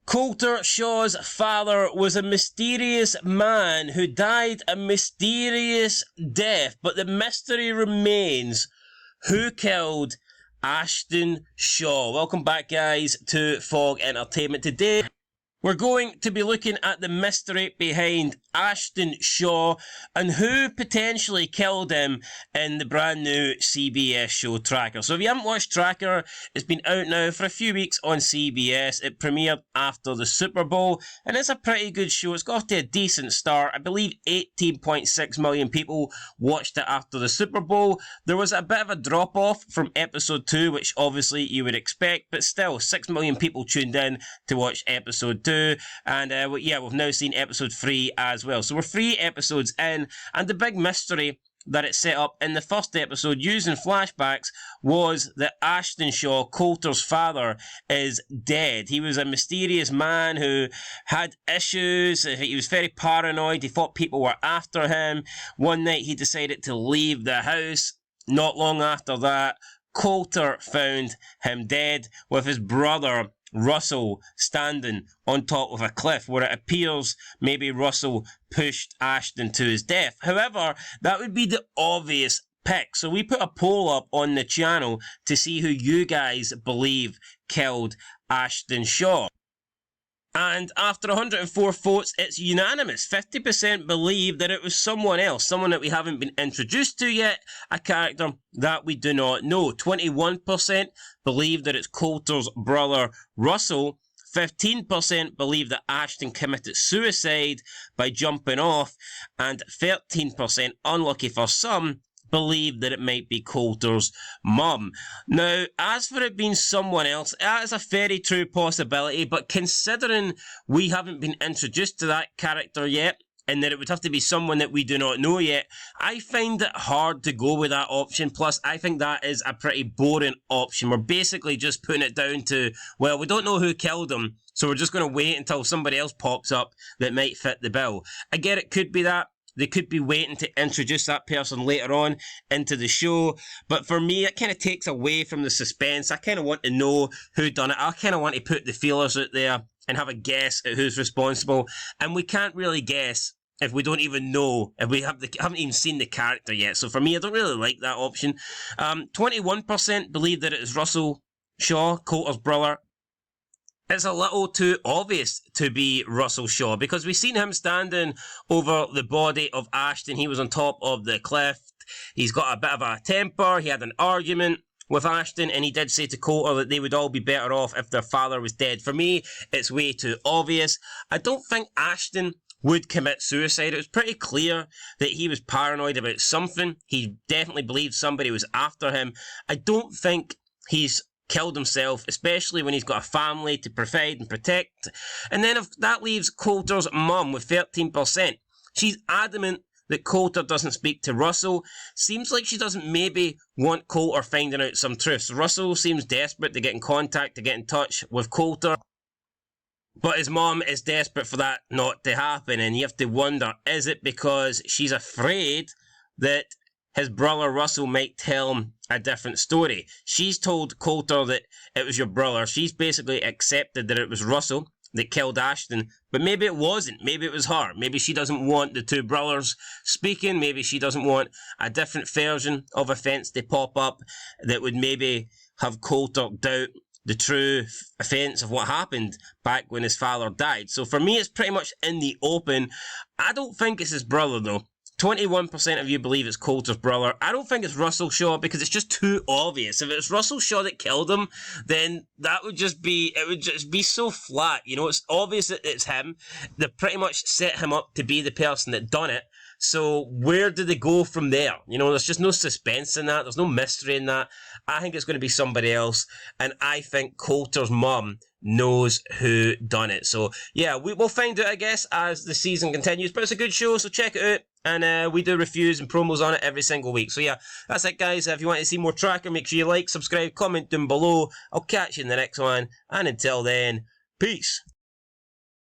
Colter Shaw's father was a mysterious man who died a mysterious death, but the mystery remains. Who killed ASHTON Shaw? Welcome back, guys, to Fog Entertainment. Today, we're going to be looking at the mystery behind ASHTON Shaw and who potentially killed him in the brand new CBS show Tracker. So if you haven't watched Tracker, it's been out now for a few weeks on CBS. It premiered after the Super Bowl and it's a pretty good show. It's got a decent start. I believe 18.6 million people watched it after the Super Bowl. There was a bit of a drop off from episode 2, which obviously you would expect, but still 6 million people tuned in to watch episode 2. And yeah, we've now seen episode 3 as well. So we're 3 episodes in, and the big mystery that it set up in the first episode using flashbacks was that ASHTON Shaw, Colter's father, is dead. He was a mysterious man who had issues. He was very paranoid. He thought people were after him. One night he decided to leave the house. Not long after that, Colter found him dead with his brother Russell standing on top of a cliff, where it appears maybe Russell pushed ASHTON to his death. However, that would be the obvious pick. So we put a poll up on the channel to see who you guys believe killed ASHTON Shaw. And after 104 votes, it's unanimous. 50% believe that it was someone else, someone that we haven't been introduced to yet, a character that we do not know. 21% believe that it's Colter's brother, Russell. 15% believe that ASHTON committed suicide by jumping off. And 13%, unlucky for some, believe that it might be Colter's mum. Now, as for it being someone else, that is a very true possibility, but considering we haven't been introduced to that character yet, and that it would have to be someone that we do not know yet, I find it hard to go with that option. Plus, I think that is a pretty boring option. We're basically just putting it down to, well, we don't know who killed him, so we're just going to wait until somebody else pops up that might fit the bill. I get it could be that. They could be waiting to introduce that person later on into the show. But for me, it kind of takes away from the suspense. I kind of want to know who done it. I kind of want to put the feelers out there and have a guess at who's responsible. And we can't really guess if we don't even know, if we haven't even seen the character yet. So for me, I don't really like that option. 21% believe that it is Russell Shaw, Colter's brother. It's a little too obvious to be Russell Shaw because we've seen him standing over the body of ASHTON. He was on top of the cliff. He's got a bit of a temper. He had an argument with ASHTON, and he did say to Colter that they would all be better off if their father was dead. For me, it's way too obvious. I don't think ASHTON would commit suicide. It was pretty clear that he was paranoid about something. He definitely believed somebody was after him. I don't think he's killed himself, especially when he's got a family to provide and protect. And then if that leaves Colter's mum with 13%. She's adamant that Colter doesn't speak to Russell. Seems like she doesn't maybe want Colter finding out some truths. Russell seems desperate to get in contact, to get in touch with Colter. But his mom is desperate for that not to happen. And you have to wonder, is it because she's afraid that his brother Russell might tell him a different story? She's told Colter that it was your brother. She's basically accepted that it was Russell that killed ASHTON, but maybe it wasn't. Maybe it was her. Maybe she doesn't want the two brothers speaking. Maybe she doesn't want a different version of events to pop up that would maybe have Colter doubt the true offence of what happened back when his father died. So for me, it's pretty much in the open. I don't think it's his brother, though. 21% of you believe it's Colter's brother. I don't think it's Russell Shaw because it's just too obvious. If it's Russell Shaw that killed him, then that would just be, it would just be so flat. You know, it's obvious that it's him. They pretty much set him up to be the person that done it. So where do they go from there? You know, there's just no suspense in that. There's no mystery in that. I think it's going to be somebody else. And I think Colter's mum knows who done it. So yeah, we'll find out, I guess, as the season continues. But it's a good show, so check it out. And we do reviews and promos on it every single week. So yeah, that's it, guys. If you want to see more Tracker, make sure you like, subscribe, comment down below. I'll catch you in the next one. And until then, peace.